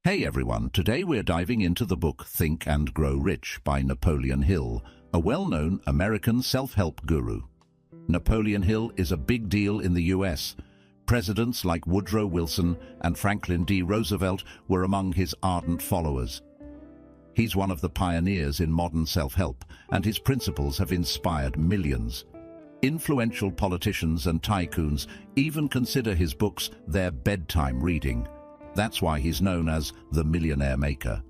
Hey everyone, today we're diving into the book Think and Grow Rich by Napoleon Hill, a well-known American self-help guru. Napoleon Hill is a big deal in the US. Presidents like Woodrow Wilson and Franklin D. Roosevelt were among his ardent followers. He's one of the pioneers in modern self-help, and his principles have inspired millions. Influential politicians and tycoons even consider his books their bedtime reading. That's why he's known as the millionaire maker.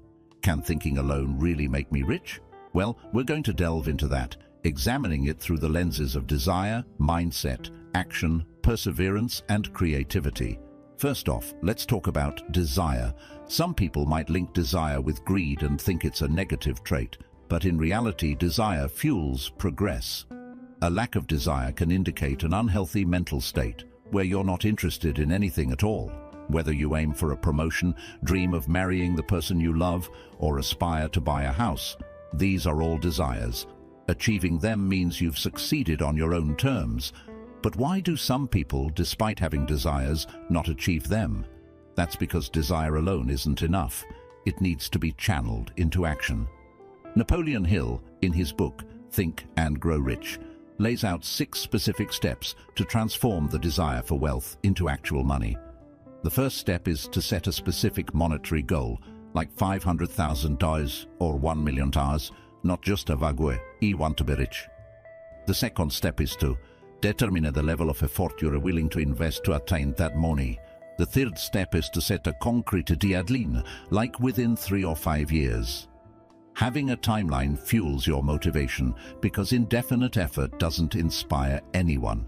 Can thinking alone really make me rich? Well, we're going to delve into that, examining it through the lenses of desire, mindset, action, perseverance, and creativity. First off, let's talk about desire. Some people might link desire with greed and think it's a negative trait, but in reality, desire fuels progress. A lack of desire can indicate an unhealthy mental state, where you're not interested in anything at all. Whether you aim for a promotion, dream of marrying the person you love, or aspire to buy a house, these are all desires. Achieving them means you've succeeded on your own terms. But why do some people, despite having desires, not achieve them? That's because desire alone isn't enough. It needs to be channeled into action. Napoleon Hill, in his book Think and Grow Rich, lays out 6 specific steps to transform the desire for wealth into actual money. The first step is to set a specific monetary goal, like $500,000 or $1 million, not just a vague, I want to be rich. The second step is to determine the level of effort you're willing to invest to attain that money. The third step is to set a concrete deadline, like within 3 or 5 years. Having a timeline fuels your motivation because indefinite effort doesn't inspire anyone.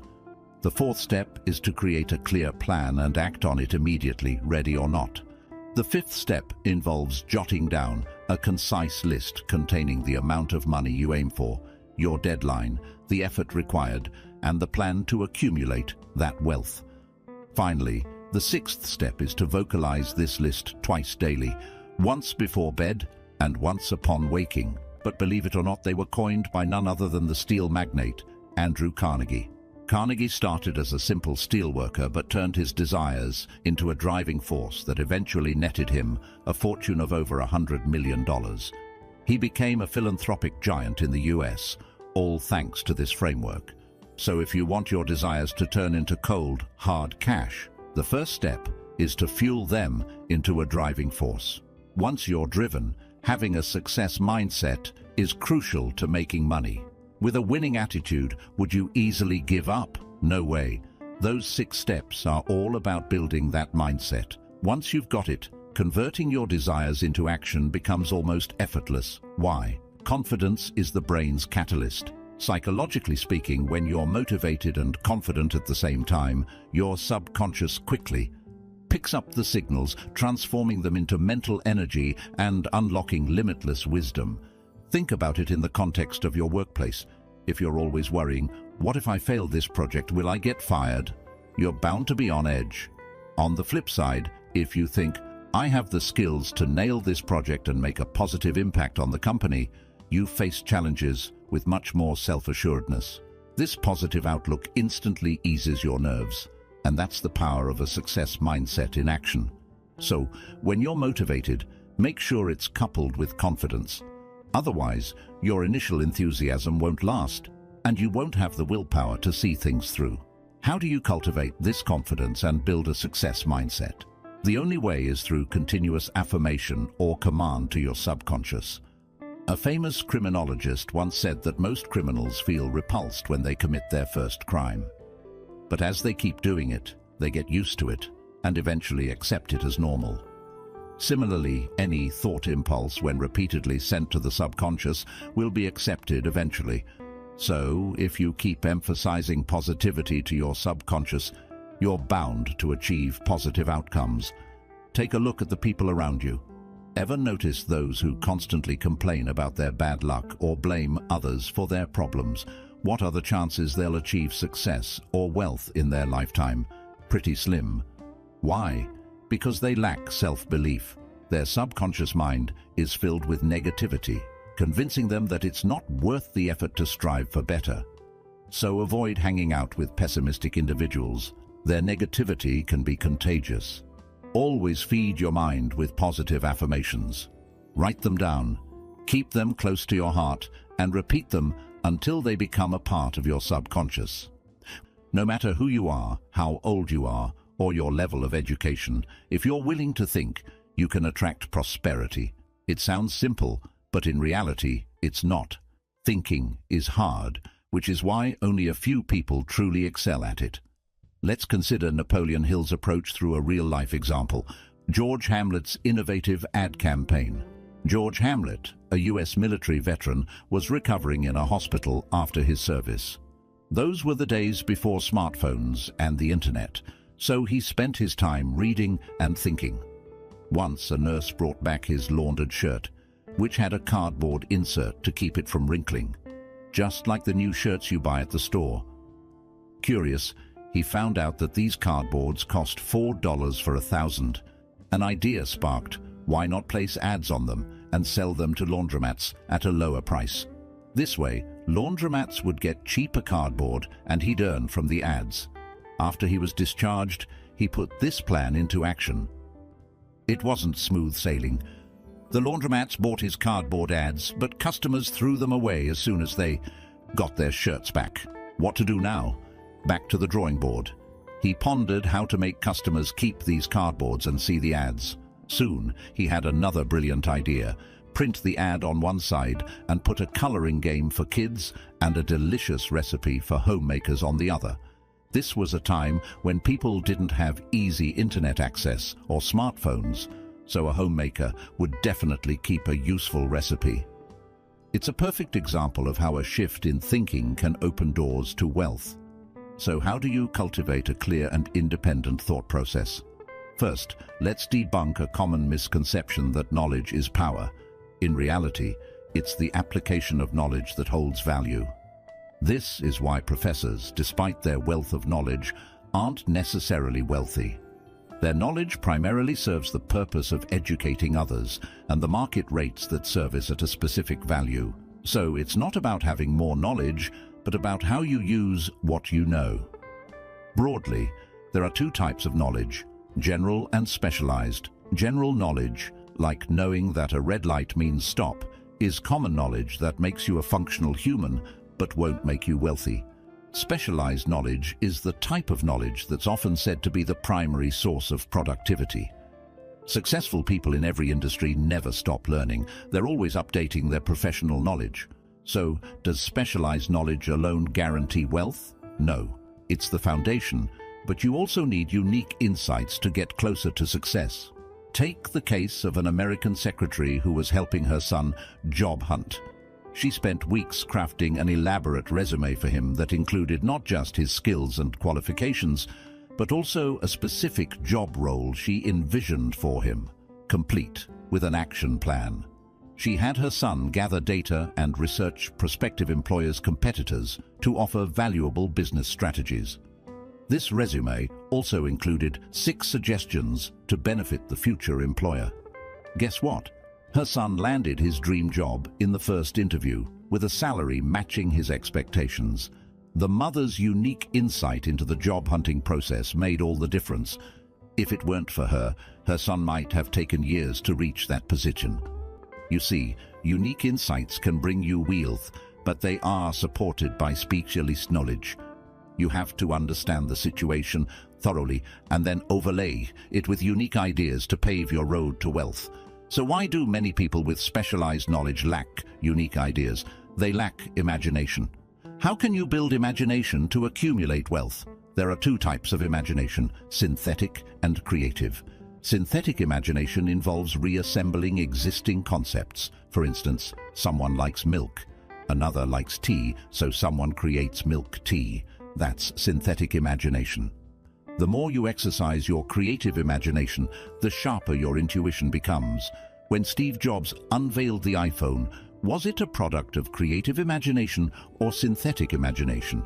The fourth step is to create a clear plan and act on it immediately, ready or not. The fifth step involves jotting down a concise list containing the amount of money you aim for, your deadline, the effort required, and the plan to accumulate that wealth. Finally, the sixth step is to vocalize this list twice daily, once before bed and once upon waking. But believe it or not, they were coined by none other than the steel magnate, Andrew Carnegie. Carnegie started as a simple steelworker but turned his desires into a driving force that eventually netted him a fortune of over $100 million. He became a philanthropic giant in the US, all thanks to this framework. So if you want your desires to turn into cold, hard cash, the first step is to fuel them into a driving force. Once you're driven, having a success mindset is crucial to making money. With a winning attitude, would you easily give up? No way. Those 6 steps are all about building that mindset. Once you've got it, converting your desires into action becomes almost effortless. Why? Confidence is the brain's catalyst. Psychologically speaking, when you're motivated and confident at the same time, your subconscious quickly picks up the signals, transforming them into mental energy and unlocking limitless wisdom. Think about it in the context of your workplace. If you're always worrying, what if I fail this project, will I get fired? You're bound to be on edge. On the flip side, if you think, I have the skills to nail this project and make a positive impact on the company, you face challenges with much more self-assuredness. This positive outlook instantly eases your nerves, and that's the power of a success mindset in action. So, when you're motivated, make sure it's coupled with confidence. Otherwise, your initial enthusiasm won't last, and you won't have the willpower to see things through. How do you cultivate this confidence and build a success mindset? The only way is through continuous affirmation or command to your subconscious. A famous criminologist once said that most criminals feel repulsed when they commit their first crime. But as they keep doing it, they get used to it and eventually accept it as normal. Similarly, any thought impulse, when repeatedly sent to the subconscious, will be accepted eventually. So, if you keep emphasizing positivity to your subconscious, you're bound to achieve positive outcomes. Take a look at the people around you. Ever notice those who constantly complain about their bad luck or blame others for their problems? What are the chances they'll achieve success or wealth in their lifetime? Pretty slim. Why? Because they lack self-belief. Their subconscious mind is filled with negativity, convincing them that it's not worth the effort to strive for better. So avoid hanging out with pessimistic individuals. Their negativity can be contagious. Always feed your mind with positive affirmations. Write them down, keep them close to your heart, and repeat them until they become a part of your subconscious. No matter who you are, how old you are, or your level of education, if you're willing to think, you can attract prosperity. It sounds simple, but in reality, it's not. Thinking is hard, which is why only a few people truly excel at it. Let's consider Napoleon Hill's approach through a real-life example, George Hamlet's innovative ad campaign. George Hamlet, a US military veteran, was recovering in a hospital after his service. Those were the days before smartphones and the internet, so he spent his time reading and thinking. Once a nurse brought back his laundered shirt, which had a cardboard insert to keep it from wrinkling, just like the new shirts you buy at the store. Curious, he found out that these cardboards cost $4 for 1,000. An idea sparked. Why not place ads on them and sell them to laundromats at a lower price? This way, laundromats would get cheaper cardboard and he'd earn from the ads. After he was discharged, he put this plan into action. It wasn't smooth sailing. The laundromats bought his cardboard ads, but customers threw them away as soon as they got their shirts back. What to do now? Back to the drawing board. He pondered how to make customers keep these cardboards and see the ads. Soon, he had another brilliant idea. Print the ad on one side and put a coloring game for kids and a delicious recipe for homemakers on the other. This was a time when people didn't have easy internet access or smartphones, so a homemaker would definitely keep a useful recipe. It's a perfect example of how a shift in thinking can open doors to wealth. So how do you cultivate a clear and independent thought process? First, let's debunk a common misconception that knowledge is power. In reality, it's the application of knowledge that holds value. This is why professors, despite their wealth of knowledge, aren't necessarily wealthy. Their knowledge primarily serves the purpose of educating others, and the market rates that service at a specific value. So it's not about having more knowledge, but about how you use what you know. Broadly, there are two types of knowledge, general and specialized. General knowledge, like knowing that a red light means stop, is common knowledge that makes you a functional human, but won't make you wealthy. Specialized knowledge is the type of knowledge that's often said to be the primary source of productivity. Successful people in every industry never stop learning. They're always updating their professional knowledge. So, does specialized knowledge alone guarantee wealth? No, it's the foundation, but you also need unique insights to get closer to success. Take the case of an American secretary who was helping her son job hunt. She spent weeks crafting an elaborate resume for him that included not just his skills and qualifications, but also a specific job role she envisioned for him, complete with an action plan. She had her son gather data and research prospective employers' competitors to offer valuable business strategies. This resume also included 6 suggestions to benefit the future employer. Guess what? Her son landed his dream job in the first interview, with a salary matching his expectations. The mother's unique insight into the job hunting process made all the difference. If it weren't for her, her son might have taken years to reach that position. You see, unique insights can bring you wealth, but they are supported by specialist knowledge. You have to understand the situation thoroughly and then overlay it with unique ideas to pave your road to wealth. So why do many people with specialized knowledge lack unique ideas? They lack imagination. How can you build imagination to accumulate wealth? There are 2 types of imagination, synthetic and creative. Synthetic imagination involves reassembling existing concepts. For instance, someone likes milk. Another likes tea, so someone creates milk tea. That's synthetic imagination. The more you exercise your creative imagination, the sharper your intuition becomes. When Steve Jobs unveiled the iPhone, was it a product of creative imagination or synthetic imagination?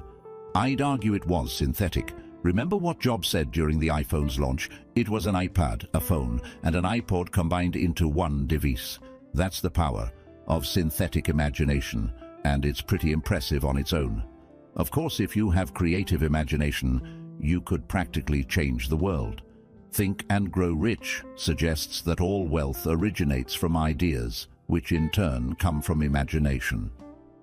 I'd argue it was synthetic. Remember what Jobs said during the iPhone's launch? It was an iPad, a phone, and an iPod combined into one device. That's the power of synthetic imagination, and it's pretty impressive on its own. Of course, if you have creative imagination, you could practically change the world. Think and Grow Rich suggests that all wealth originates from ideas, which in turn come from imagination.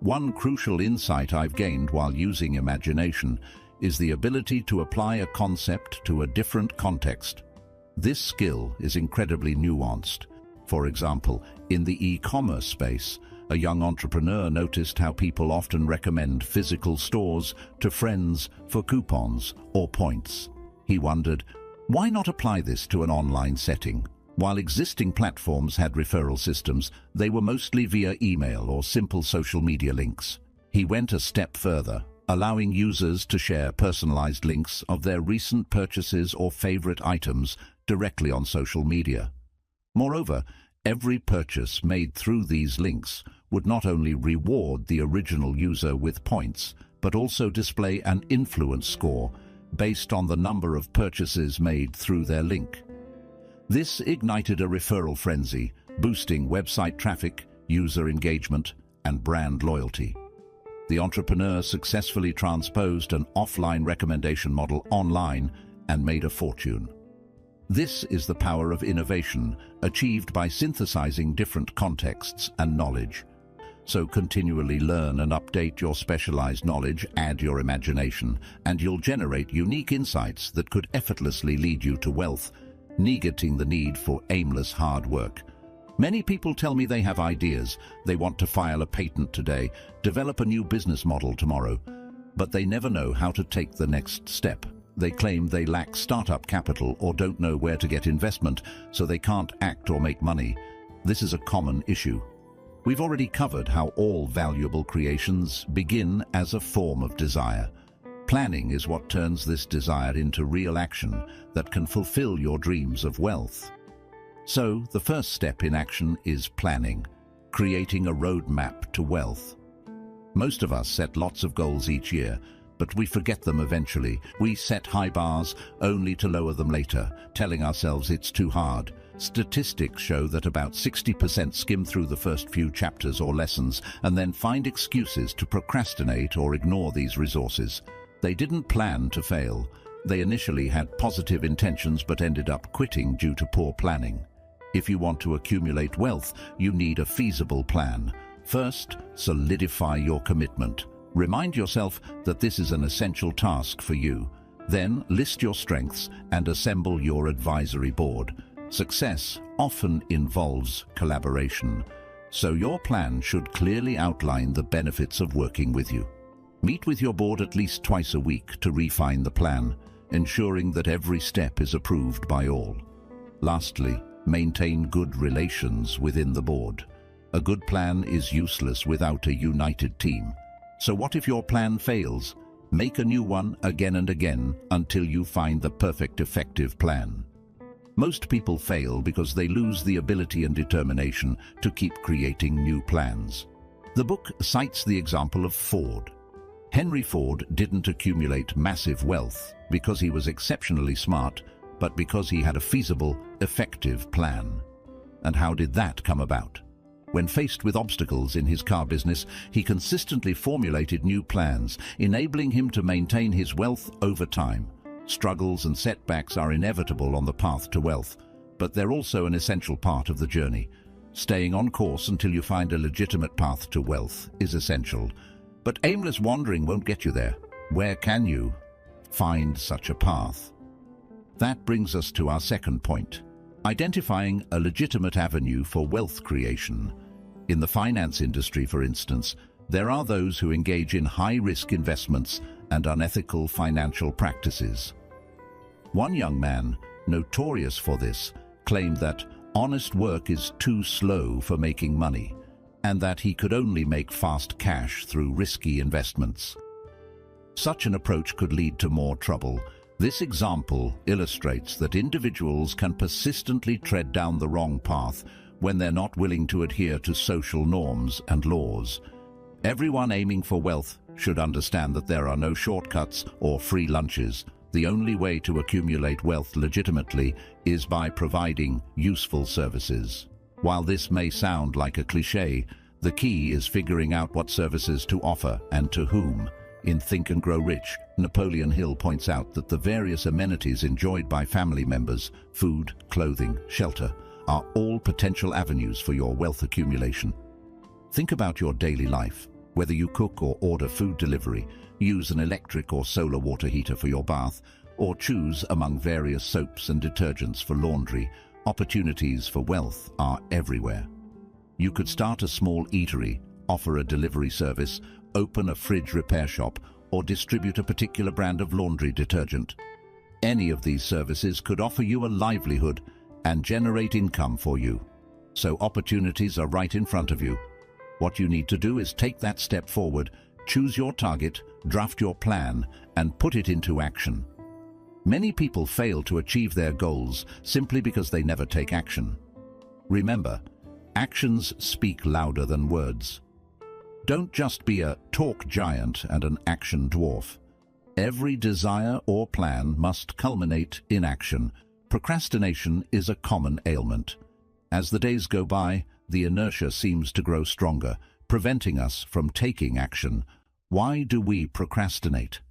One crucial insight I've gained while using imagination is the ability to apply a concept to a different context. This skill is incredibly nuanced. For example, in the e-commerce space, a young entrepreneur noticed how people often recommend physical stores to friends for coupons or points. He wondered, why not apply this to an online setting? While existing platforms had referral systems, they were mostly via email or simple social media links. He went a step further, allowing users to share personalized links of their recent purchases or favorite items directly on social media. Moreover, every purchase made through these links would not only reward the original user with points, but also display an influence score based on the number of purchases made through their link. This ignited a referral frenzy, boosting website traffic, user engagement, and brand loyalty. The entrepreneur successfully transposed an offline recommendation model online and made a fortune. This is the power of innovation, achieved by synthesizing different contexts and knowledge. So continually learn and update your specialized knowledge, add your imagination, and you'll generate unique insights that could effortlessly lead you to wealth, negating the need for aimless hard work. Many people tell me they have ideas. They want to file a patent today, develop a new business model tomorrow, but they never know how to take the next step. They claim they lack startup capital or don't know where to get investment, so they can't act or make money. This is a common issue. We've already covered how all valuable creations begin as a form of desire. Planning is what turns this desire into real action that can fulfill your dreams of wealth. So, the first step in action is planning, creating a roadmap to wealth. Most of us set lots of goals each year, but we forget them eventually. We set high bars only to lower them later, telling ourselves it's too hard. Statistics show that about 60% skim through the first few chapters or lessons and then find excuses to procrastinate or ignore these resources. They didn't plan to fail. They initially had positive intentions but ended up quitting due to poor planning. If you want to accumulate wealth, you need a feasible plan. First, solidify your commitment. Remind yourself that this is an essential task for you. Then, list your strengths and assemble your advisory board. Success often involves collaboration, so your plan should clearly outline the benefits of working with you. Meet with your board at least twice a week to refine the plan, ensuring that every step is approved by all. Lastly, maintain good relations within the board. A good plan is useless without a united team. So what if your plan fails? Make a new one again and again until you find the perfect effective plan. Most people fail because they lose the ability and determination to keep creating new plans. The book cites the example of Ford. Henry Ford didn't accumulate massive wealth because he was exceptionally smart, but because he had a feasible, effective plan. And how did that come about? When faced with obstacles in his car business, he consistently formulated new plans, enabling him to maintain his wealth over time. Struggles and setbacks are inevitable on the path to wealth, but they're also an essential part of the journey. Staying on course until you find a legitimate path to wealth is essential. But aimless wandering won't get you there. Where can you find such a path? That brings us to our second point: identifying a legitimate avenue for wealth creation. In the finance industry, for instance, there are those who engage in high-risk investments and unethical financial practices. One young man, notorious for this, claimed that honest work is too slow for making money, and that he could only make fast cash through risky investments. Such an approach could lead to more trouble. This example illustrates that individuals can persistently tread down the wrong path when they're not willing to adhere to social norms and laws. Everyone aiming for wealth should understand that there are no shortcuts or free lunches. The only way to accumulate wealth legitimately is by providing useful services. While this may sound like a cliché, the key is figuring out what services to offer and to whom. In Think and Grow Rich, Napoleon Hill points out that the various amenities enjoyed by family members, food, clothing, shelter, are all potential avenues for your wealth accumulation. Think about your daily life. Whether you cook or order food delivery, use an electric or solar water heater for your bath, or choose among various soaps and detergents for laundry, opportunities for wealth are everywhere. You could start a small eatery, offer a delivery service, open a fridge repair shop, or distribute a particular brand of laundry detergent. Any of these services could offer you a livelihood and generate income for you. So opportunities are right in front of you. What you need to do is take that step forward, choose your target, draft your plan, and put it into action. Many people fail to achieve their goals simply because they never take action. Remember, actions speak louder than words. Don't just be a talk giant and an action dwarf. Every desire or plan must culminate in action. Procrastination is a common ailment. As the days go by, the inertia seems to grow stronger, preventing us from taking action. Why do we procrastinate?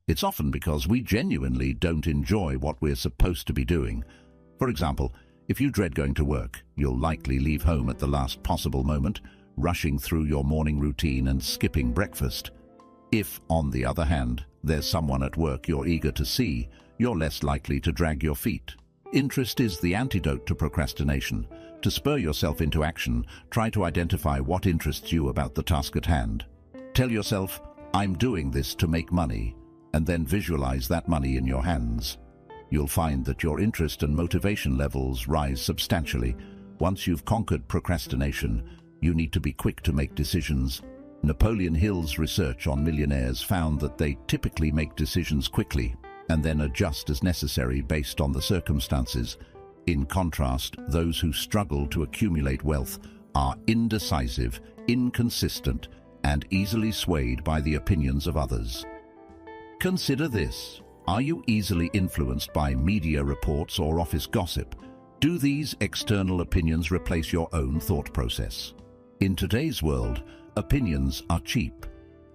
It's often because we genuinely don't enjoy what we're supposed to be doing. For example, if you dread going to work, you'll likely leave home at the last possible moment, rushing through your morning routine and skipping breakfast. If, on the other hand, there's someone at work you're eager to see, you're less likely to drag your feet. Interest is the antidote to procrastination. To spur yourself into action, try to identify what interests you about the task at hand. Tell yourself, "I'm doing this to make money," and then visualize that money in your hands. You'll find that your interest and motivation levels rise substantially. Once you've conquered procrastination, you need to be quick to make decisions. Napoleon Hill's research on millionaires found that they typically make decisions quickly and then adjust as necessary based on the circumstances. In contrast, those who struggle to accumulate wealth are indecisive, inconsistent, and easily swayed by the opinions of others. Consider this. Are you easily influenced by media reports or office gossip? Do these external opinions replace your own thought process? In today's world, opinions are cheap.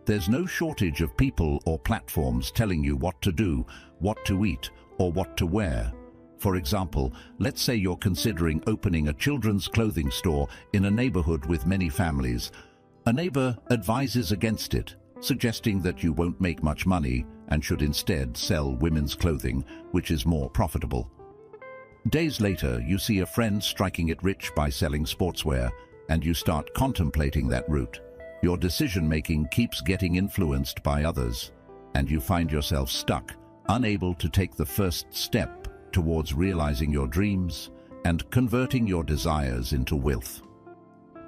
There's no shortage of people or platforms telling you what to do, what to eat, or what to wear. For example, let's say you're considering opening a children's clothing store in a neighborhood with many families. A neighbor advises against it, suggesting that you won't make much money and should instead sell women's clothing, which is more profitable. Days later, you see a friend striking it rich by selling sportswear, and you start contemplating that route. Your decision-making keeps getting influenced by others, and you find yourself stuck, unable to take the first step towards realizing your dreams and converting your desires into wealth.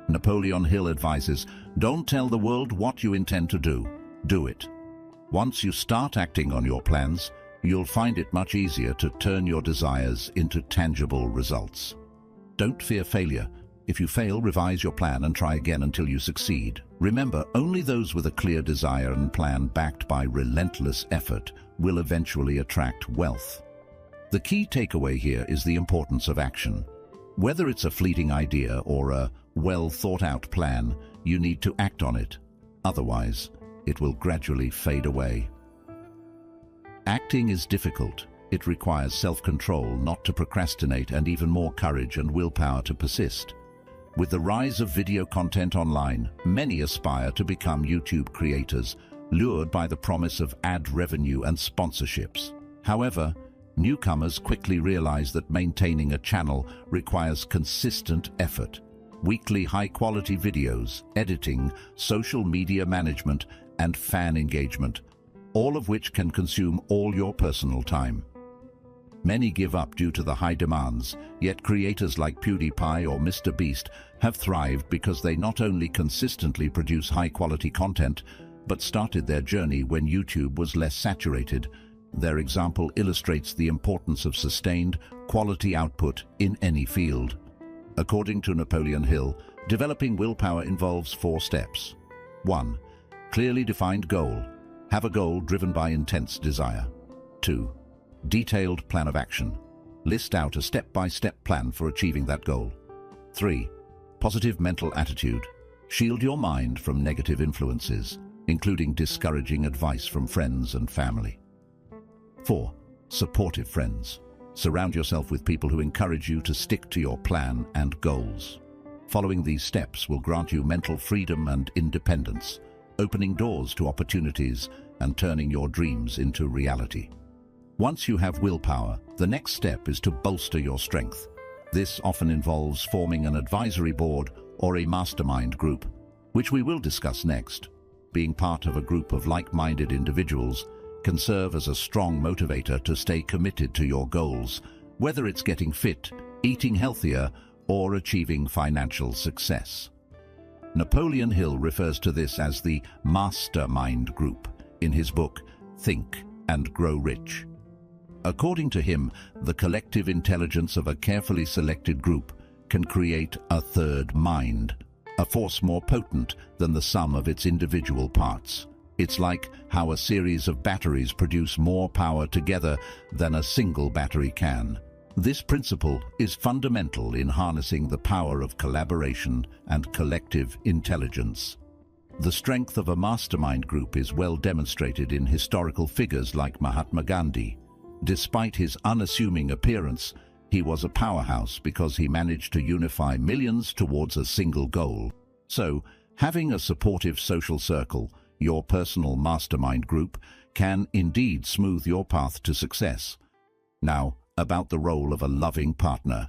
Napoleon Hill advises, don't tell the world what you intend to do. Do it. Once you start acting on your plans, you'll find it much easier to turn your desires into tangible results. Don't fear failure. If you fail, revise your plan and try again until you succeed. Remember, only those with a clear desire and plan backed by relentless effort will eventually attract wealth. The key takeaway here is the importance of action. Whether it's a fleeting idea or a well-thought-out plan, you need to act on it. Otherwise, it will gradually fade away. Acting is difficult. It requires self-control not to procrastinate and even more courage and willpower to persist. With the rise of video content online, many aspire to become YouTube creators, lured by the promise of ad revenue and sponsorships. However, newcomers quickly realize that maintaining a channel requires consistent effort. Weekly high-quality videos, editing, social media management, and fan engagement, all of which can consume all your personal time. Many give up due to the high demands, yet creators like PewDiePie or Mr. Beast have thrived because they not only consistently produce high-quality content, but started their journey when YouTube was less saturated. Their example illustrates the importance of sustained, quality output in any field. According to Napoleon Hill, developing willpower involves 4 steps. 1. Clearly defined goal. Have a goal driven by intense desire. 2. Detailed plan of action. List out a step-by-step plan for achieving that goal. 3. Positive mental attitude. Shield your mind from negative influences. including discouraging advice from friends and family. 4. Supportive friends. Surround yourself with people who encourage you to stick to your plan and goals. Following these steps will grant you mental freedom and independence, opening doors to opportunities and turning your dreams into reality. Once you have willpower, the next step is to bolster your strength. This often involves forming an advisory board or a mastermind group, which we will discuss next. Being part of a group of like-minded individuals can serve as a strong motivator to stay committed to your goals, whether it's getting fit, eating healthier, or achieving financial success. Napoleon Hill refers to this as the mastermind group in his book, Think and Grow Rich. According to him, the collective intelligence of a carefully selected group can create a third mind, a force more potent than the sum of its individual parts. It's like how a series of batteries produce more power together than a single battery can. This principle is fundamental in harnessing the power of collaboration and collective intelligence. The strength of a mastermind group is well demonstrated in historical figures like Mahatma Gandhi. Despite his unassuming appearance, he was a powerhouse because he managed to unify millions towards a single goal. So, having a supportive social circle, your personal mastermind group, can indeed smooth your path to success. Now, about the role of a loving partner.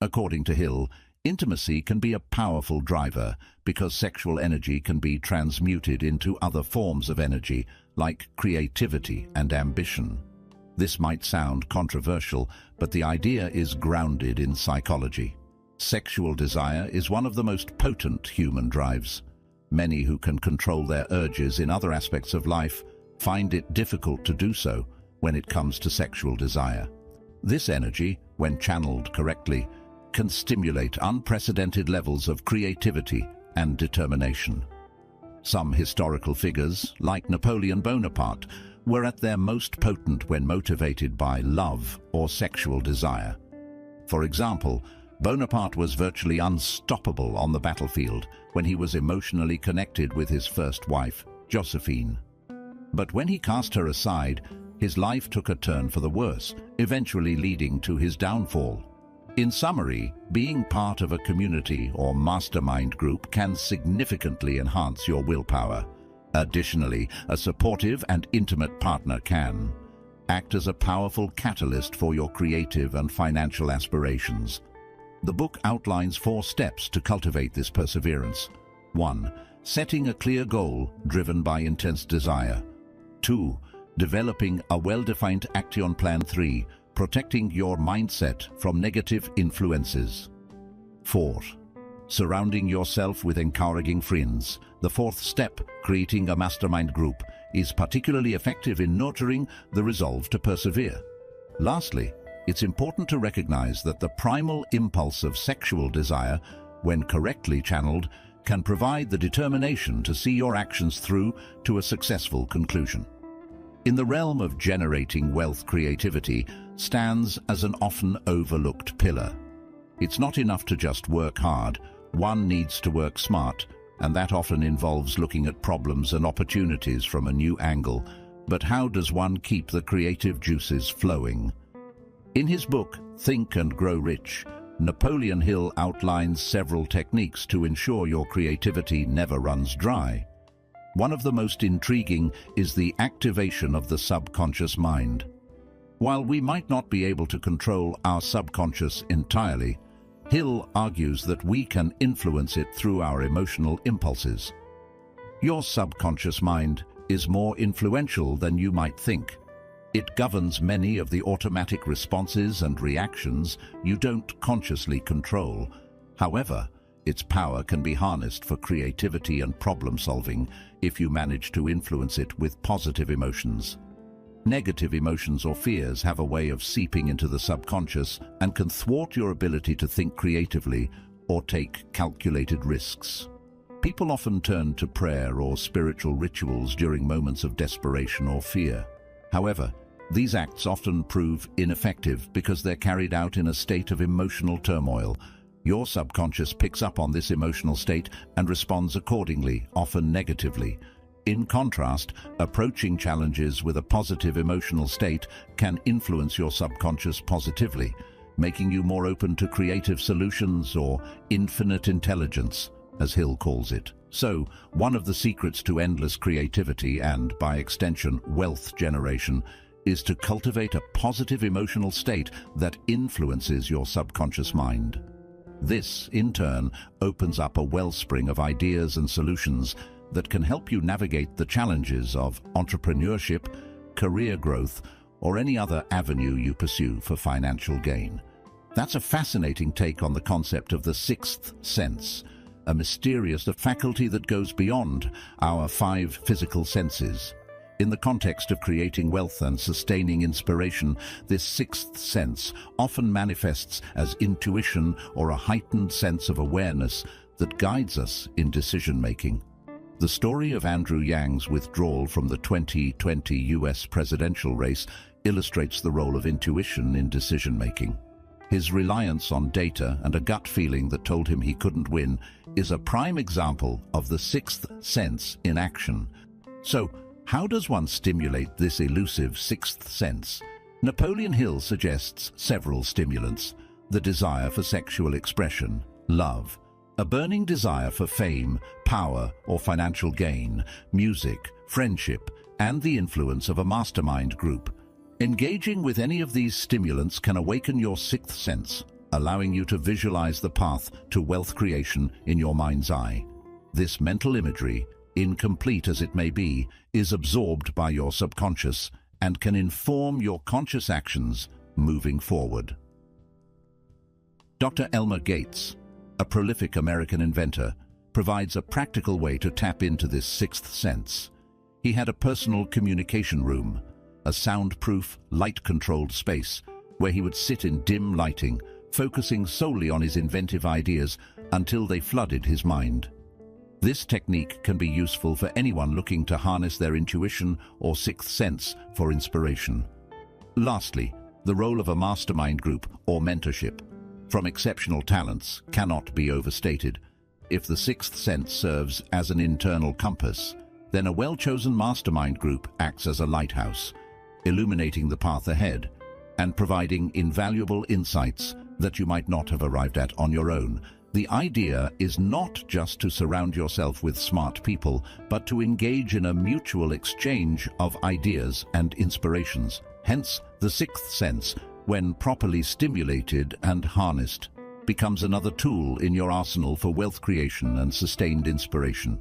According to Hill, intimacy can be a powerful driver because sexual energy can be transmuted into other forms of energy, like creativity and ambition. This might sound controversial, but the idea is grounded in psychology. Sexual desire is one of the most potent human drives. Many who can control their urges in other aspects of life find it difficult to do so when it comes to sexual desire. This energy, when channeled correctly, can stimulate unprecedented levels of creativity and determination. Some historical figures, like Napoleon Bonaparte, were at their most potent when motivated by love or sexual desire. For example, Bonaparte was virtually unstoppable on the battlefield when he was emotionally connected with his first wife, Josephine. But when he cast her aside, his life took a turn for the worse, eventually leading to his downfall. In summary, being part of a community or mastermind group can significantly enhance your willpower. Additionally, a supportive and intimate partner can act as a powerful catalyst for your creative and financial aspirations. The book outlines 4 steps to cultivate this perseverance. 1. Setting a clear goal driven by intense desire. 2. Developing a well-defined action plan. 3. Protecting your mindset from negative influences. 4. Surrounding yourself with encouraging friends. The 4th step, creating a mastermind group, is particularly effective in nurturing the resolve to persevere. Lastly, it's important to recognize that the primal impulse of sexual desire, when correctly channeled, can provide the determination to see your actions through to a successful conclusion. In the realm of generating wealth, creativity stands as an often overlooked pillar. It's not enough to just work hard. One needs to work smart, and that often involves looking at problems and opportunities from a new angle. But how does one keep the creative juices flowing? In his book, Think and Grow Rich, Napoleon Hill outlines several techniques to ensure your creativity never runs dry. One of the most intriguing is the activation of the subconscious mind. While we might not be able to control our subconscious entirely, Hill argues that we can influence it through our emotional impulses. Your subconscious mind is more influential than you might think. It governs many of the automatic responses and reactions you don't consciously control. However, its power can be harnessed for creativity and problem-solving if you manage to influence it with positive emotions. Negative emotions or fears have a way of seeping into the subconscious and can thwart your ability to think creatively or take calculated risks. People often turn to prayer or spiritual rituals during moments of desperation or fear. However, these acts often prove ineffective because they're carried out in a state of emotional turmoil. Your subconscious picks up on this emotional state and responds accordingly, often negatively. In contrast, approaching challenges with a positive emotional state can influence your subconscious positively, making you more open to creative solutions or infinite intelligence, as Hill calls it. So, one of the secrets to endless creativity and, by extension, wealth generation is to cultivate a positive emotional state that influences your subconscious mind. This, in turn, opens up a wellspring of ideas and solutions that can help you navigate the challenges of entrepreneurship, career growth, or any other avenue you pursue for financial gain. That's a fascinating take on the concept of the sixth sense, a mysterious faculty that goes beyond our five physical senses. In the context of creating wealth and sustaining inspiration, this sixth sense often manifests as intuition or a heightened sense of awareness that guides us in decision-making. The story of Andrew Yang's withdrawal from the 2020 US presidential race illustrates the role of intuition in decision-making. His reliance on data and a gut feeling that told him he couldn't win is a prime example of the sixth sense in action. So, how does one stimulate this elusive sixth sense? Napoleon Hill suggests several stimulants: the desire for sexual expression, love, a burning desire for fame, power, or financial gain, music, friendship, and the influence of a mastermind group. Engaging with any of these stimulants can awaken your sixth sense, allowing you to visualize the path to wealth creation in your mind's eye. This mental imagery, incomplete as it may be, is absorbed by your subconscious and can inform your conscious actions moving forward. Dr. Elmer Gates, a prolific American inventor, provides a practical way to tap into this sixth sense. He had a personal communication room, a soundproof, light-controlled space where he would sit in dim lighting, focusing solely on his inventive ideas until they flooded his mind. This technique can be useful for anyone looking to harness their intuition or sixth sense for inspiration. Lastly, the role of a mastermind group or mentorship from exceptional talents cannot be overstated. If the sixth sense serves as an internal compass, then a well-chosen mastermind group acts as a lighthouse, illuminating the path ahead and providing invaluable insights that you might not have arrived at on your own. The idea is not just to surround yourself with smart people, but to engage in a mutual exchange of ideas and inspirations. Hence, the sixth sense, when properly stimulated and harnessed, becomes another tool in your arsenal for wealth creation and sustained inspiration.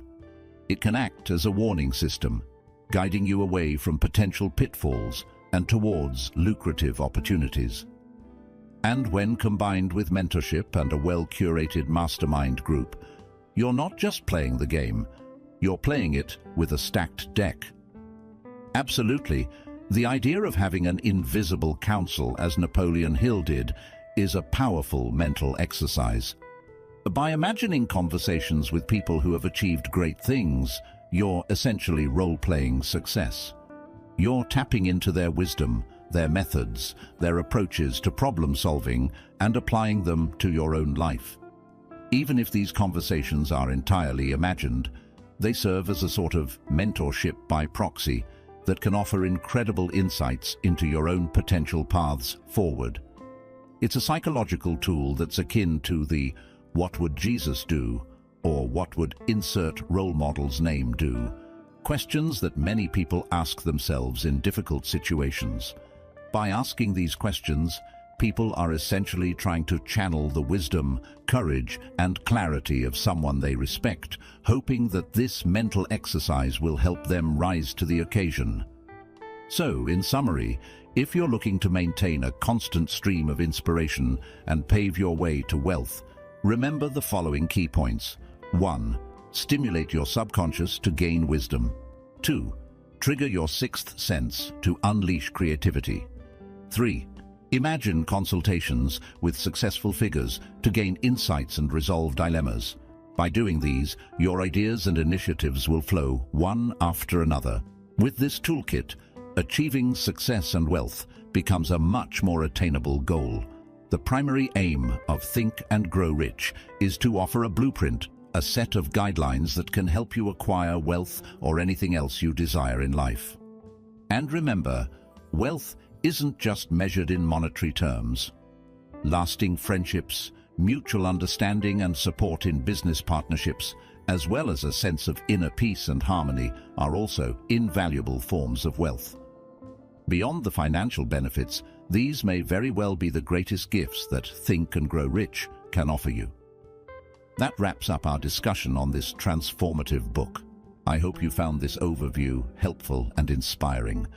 It can act as a warning system, guiding you away from potential pitfalls and towards lucrative opportunities. And when combined with mentorship and a well-curated mastermind group, you're not just playing the game, you're playing it with a stacked deck. Absolutely, the idea of having an invisible council, as Napoleon Hill did, is a powerful mental exercise. By imagining conversations with people who have achieved great things, you're essentially role-playing success. You're tapping into their wisdom, their methods, their approaches to problem-solving, and applying them to your own life. Even if these conversations are entirely imagined, they serve as a sort of mentorship by proxy that can offer incredible insights into your own potential paths forward. It's a psychological tool that's akin to the "what would Jesus do?" or "what would insert role model's name do?" questions that many people ask themselves in difficult situations. By asking these questions, people are essentially trying to channel the wisdom, courage, and clarity of someone they respect, hoping that this mental exercise will help them rise to the occasion. So, in summary, if you're looking to maintain a constant stream of inspiration and pave your way to wealth, remember the following key points. 1. Stimulate your subconscious to gain wisdom. 2. Trigger your sixth sense to unleash creativity. 3. Imagine consultations with successful figures to gain insights and resolve dilemmas. By doing these, your ideas and initiatives will flow one after another. With this toolkit, achieving success and wealth becomes a much more attainable goal. The primary aim of Think and Grow Rich is to offer a blueprint, a set of guidelines that can help you acquire wealth or anything else you desire in life. And remember, wealth isn't just measured in monetary terms. Lasting friendships, mutual understanding and support in business partnerships, as well as a sense of inner peace and harmony, are also invaluable forms of wealth. Beyond the financial benefits, these may very well be the greatest gifts that Think and Grow Rich can offer you. That wraps up our discussion on this transformative book. I hope you found this overview helpful and inspiring.